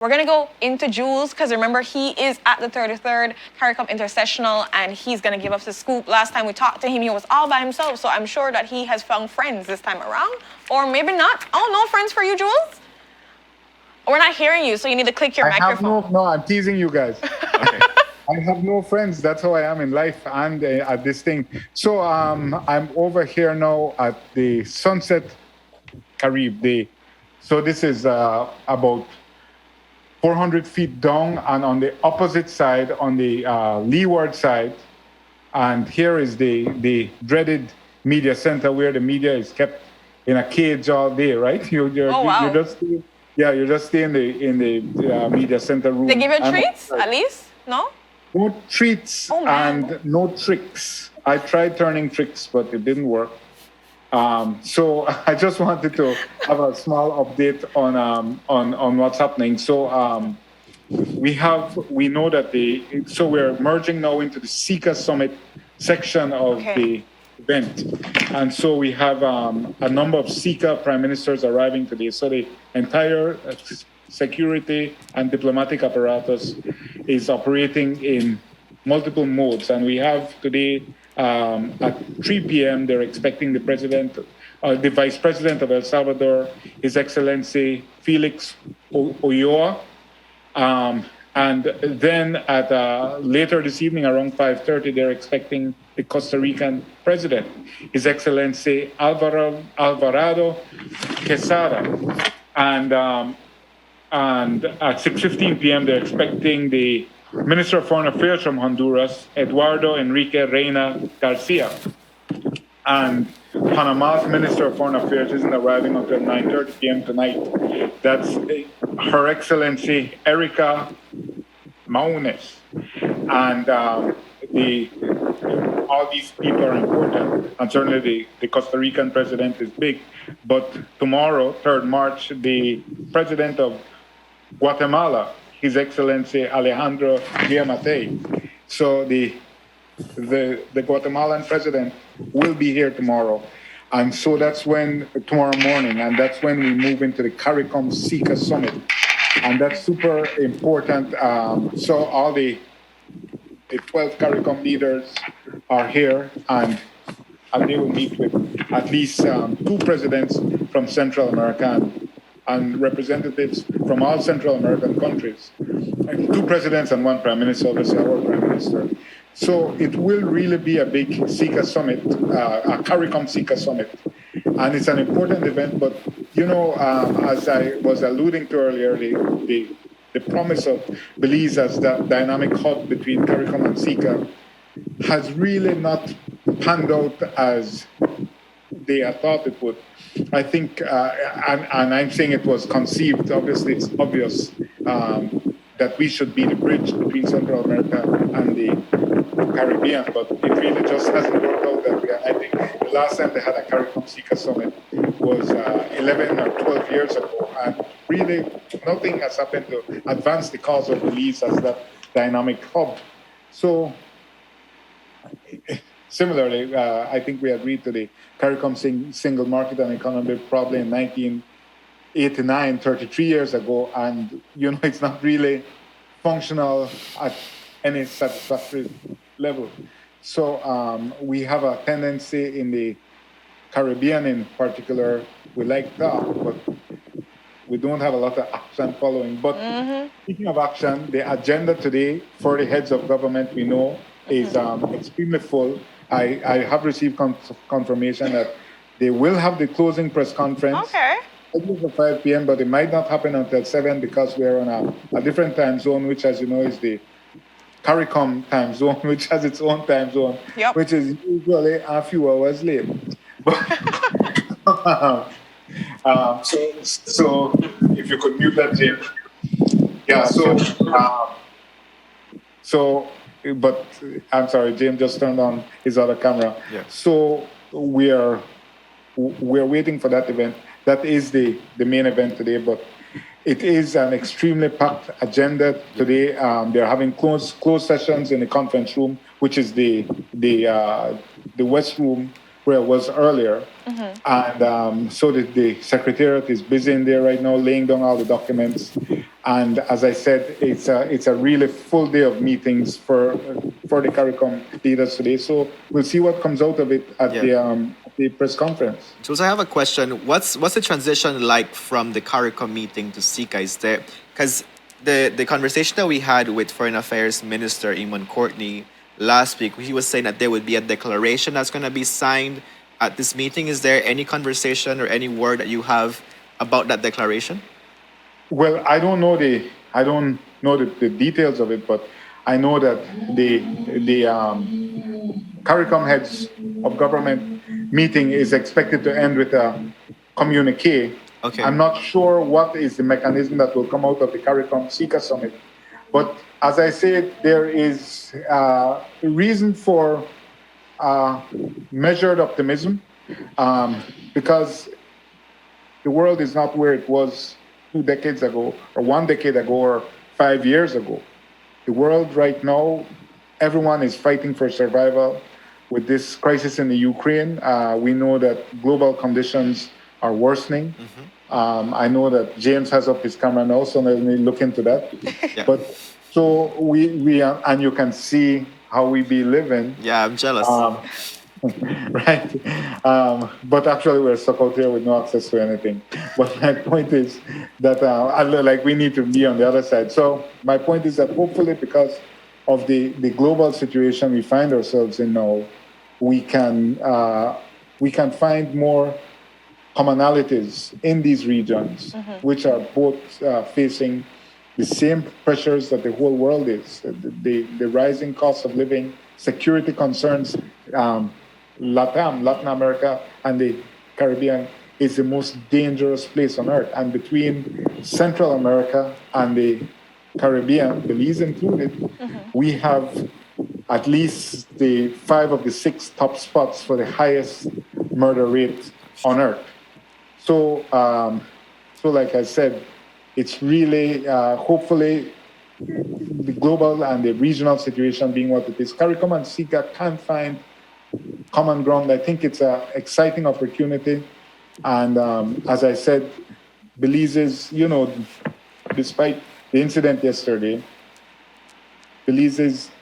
We're going to go into Jules, because remember, he is at the 33rd CARICOM Intersessional, and he's going to give us the scoop. Last time we talked to him, he was all by himself, so I'm sure that he has found friends this time around. Or maybe not. Oh, no friends for you, Jules? We're not hearing you, so you need to click your microphone. No, I'm teasing you guys. Okay. I have no friends. That's how I am in life and at this thing. So I'm over here now at the Sunset Caribe. So this is about 400 feet down, and on the opposite side, on the leeward side, and here is the dreaded media center where the media is kept in a cage all day, right? You're just stay in the media center room. They give you treats, at least? No? No treats and no tricks. I tried turning tricks, but it didn't work. So I just wanted to have a small update on what's happening. So we know that so we're merging now into the SICA Summit section of the event. And so we have a number of SICA prime ministers arriving today. So the entire security and diplomatic apparatus is operating in multiple modes. And we have today at 3 p.m., they're expecting the Vice President of El Salvador, His Excellency Felix Ulloa. And then at later this evening, around 5:30, they're expecting the Costa Rican President, His Excellency Alvarado Quesada. And at 6:15 p.m., they're expecting the Minister of Foreign Affairs from Honduras, Eduardo Enrique Reina Garcia. And Panama's Minister of Foreign Affairs isn't arriving until 9:30 p.m. tonight. That's Her Excellency Erica Maunes. And all these people are important, and certainly the Costa Rican president is big. But tomorrow, 3rd March, the president of Guatemala, His Excellency Alejandro Giammattei. So the Guatemalan president will be here tomorrow. And so tomorrow morning, and that's when we move into the CARICOM SICA Summit. And that's super important. So all the 12 CARICOM leaders are here, and they will meet with at least 2 presidents from Central America and representatives from all Central American countries. 2 presidents and 1 prime minister, obviously our prime minister. So it will really be a big SICA summit, a CARICOM SICA summit. And it's an important event, but as I was alluding to earlier, the promise of Belize as that dynamic hub between CARICOM and SICA has really not panned out as they had thought it would. I think, and I'm saying it was conceived, obviously it's obvious that we should be the bridge between Central America and the Caribbean, but it really just hasn't worked out that way. I think the last time they had a CARICOM SICA summit was 11 or 12 years ago, and really nothing has happened to advance the cause of Belize as that dynamic hub. So similarly, I think we agreed to the CARICOM single market and economy probably in 1989, 33 years ago, and it's not really functional at any satisfactory level. So we have a tendency in the Caribbean in particular, we like talk, but we don't have a lot of action following. But speaking of action, the agenda today for the heads of government, we know, is extremely full. I have received confirmation that they will have the closing press conference. Okay. For 5 p.m., but it might not happen until 7 because we're on a different time zone, which, as you know, is the CARICOM time zone, which has its own time zone, which is usually a few hours late. But so if you could mute that, Jim. Yeah. But I'm sorry, James just turned on his other camera. Yeah. So we're waiting for that event. That is the main event today, but it is an extremely packed agenda today. They're having closed sessions in the conference room, which is the West Room where it was earlier. And so the Secretariat is busy in there right now, laying down all the documents. And as I said, it's a really full day of meetings for the CARICOM leaders today. So we'll see what comes out of it at the press conference. Jules, I have a question. What's the transition like from the CARICOM meeting to SICA? Is there, because the conversation that we had with Foreign Affairs Minister Eamon Courtney last week, he was saying that there would be a declaration that's going to be signed at this meeting. Is there any conversation or any word that you have about that declaration? Well, I don't know the details of it, but I know that the CARICOM heads of government meeting is expected to end with a communique. Okay. I'm not sure what is the mechanism that will come out of the CARICOM SICA summit, but as I said, there is reason for measured optimism because the world is not where it was 2 decades ago, or 1 decade ago, or 5 years ago. The world right now, everyone is fighting for survival. With this crisis in the Ukraine, we know that global conditions are worsening. Mm-hmm. I know that James has up his camera now, so let me look into that. Yeah. But so we are, and you can see how we be living. Yeah, I'm jealous. Right. But actually, we're stuck out here with no access to anything. But my point is that like we need to be on the other side. So my point is that hopefully, because of the global situation we find ourselves in now, we can find more commonalities in these regions, which are both facing the same pressures that the whole world is: the rising cost of living, security concerns. Latin America and the Caribbean is the most dangerous place on earth. And between Central America and the Caribbean, Belize included, we have at least the 5 of the 6 top spots for the highest murder rate on earth. So, like I said, it's really, hopefully, the global and the regional situation being what it is, CARICOM and SICA can find common ground. I think it's an exciting opportunity. And as I said, Belize is, despite the incident yesterday, Belize's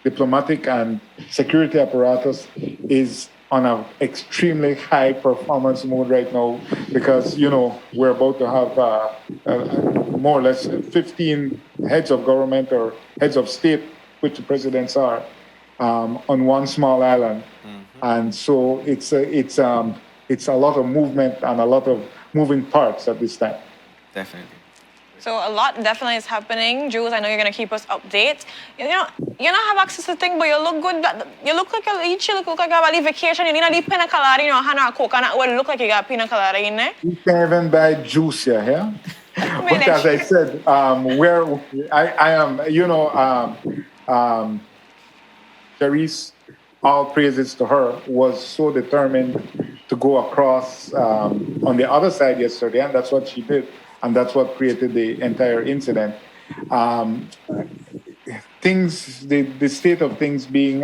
diplomatic and security apparatus is on an extremely high performance mode right now because, we're about to have more or less 15 heads of government or heads of state, which the presidents are, on one small island. And so it's a lot of movement and a lot of moving parts at this time. Definitely. So a lot definitely is happening. Jules, I know you're going to keep us updated. You don't have access to things, but you look good. You look like you chill, look like you have a vacation. You need a pina colada, Hannah coconut. Well, look like you got pina colada in there. You can even buy juice here, yeah? But as I said, where I am, Charisse, all praises to her, was so determined to go across on the other side yesterday, and that's what she did, and that's what created the entire incident. The state of things being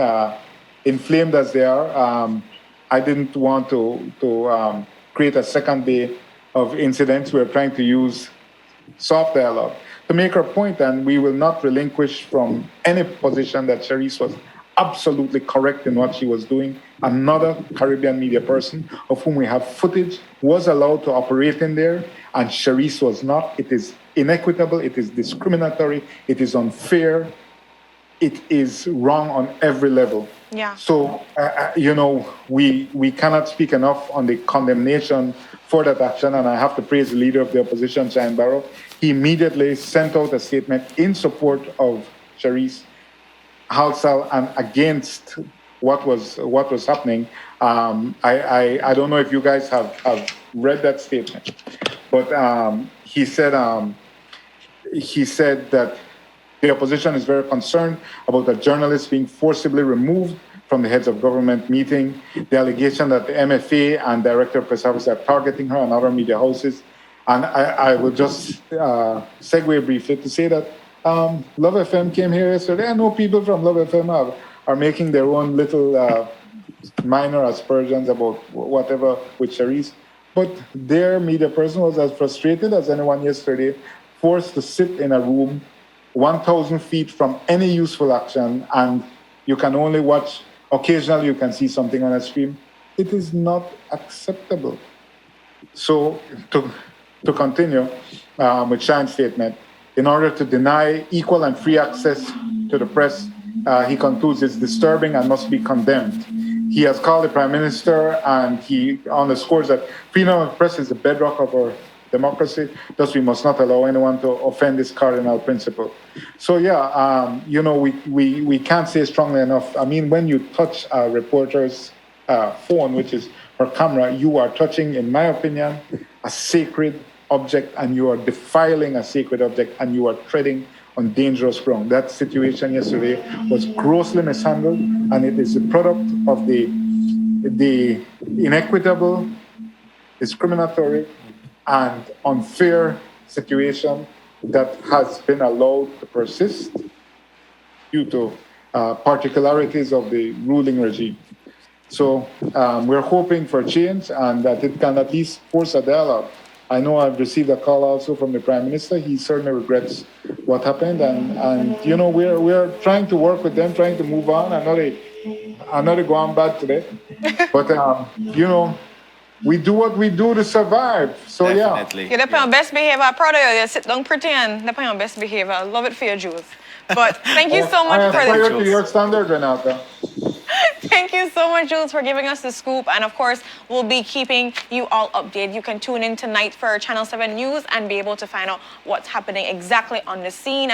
inflamed as they are, I didn't want to create a second day of incidents. We're trying to use soft dialogue to make her point, and we will not relinquish from any position that Charisse was absolutely correct in what she was doing. Another Caribbean media person of whom we have footage was allowed to operate in there, and Charisse was not. It is inequitable, it is discriminatory, it is unfair, it is wrong on every level. Yeah. So, we cannot speak enough on the condemnation for that action, and I have to praise the leader of the opposition, Shine Barrow. He immediately sent out a statement in support of Charisse Halsall and against what was happening. I don't know if you guys have read that statement, but he said that the opposition is very concerned about a journalist being forcibly removed from the heads of government meeting, the allegation that the MFA and Director of Press Service are targeting her and other media houses. And I will just segue briefly to say that Love FM came here yesterday. I know people from Love FM are making their own little minor aspersions about whatever with Charisse, but their media person was as frustrated as anyone yesterday forced to sit in a room 1,000 feet from any useful action, and you can only watch, occasionally you can see something on a screen. It is not acceptable. So to continue with Shine's statement, in order to deny equal and free access to the press, he concludes it's disturbing and must be condemned. He has called the Prime Minister, and he underscores that freedom of the press is the bedrock of our democracy. Thus, we must not allow anyone to offend this cardinal principle. So, yeah, you know, we can't say strongly enough. I mean, when you touch a reporter's phone, which is her camera, you are touching, in my opinion, a sacred object, and you are defiling a sacred object, and you are treading on dangerous ground. That situation yesterday was grossly mishandled, and it is the product of the inequitable, discriminatory, and unfair situation that has been allowed to persist due to particularities of the ruling regime. So we're hoping for change, and that it can at least force a dialogue. I know I've received a call also from the Prime Minister. He certainly regrets what happened, and you know, we're trying to work with them, trying to move on. I know they go on bad today, but you know, we do what we do to survive. So Definitely. You're on your best behavior. I'm proud of you. You sit down pretend. You're on your best behavior. I love it for you, Jules. But thank you so much for aspire the to your standard, Renata. Thank you so much, Jules, for giving us the scoop. And of course, we'll be keeping you all updated. You can tune in tonight for Channel 7 News and be able to find out what's happening exactly on the scene.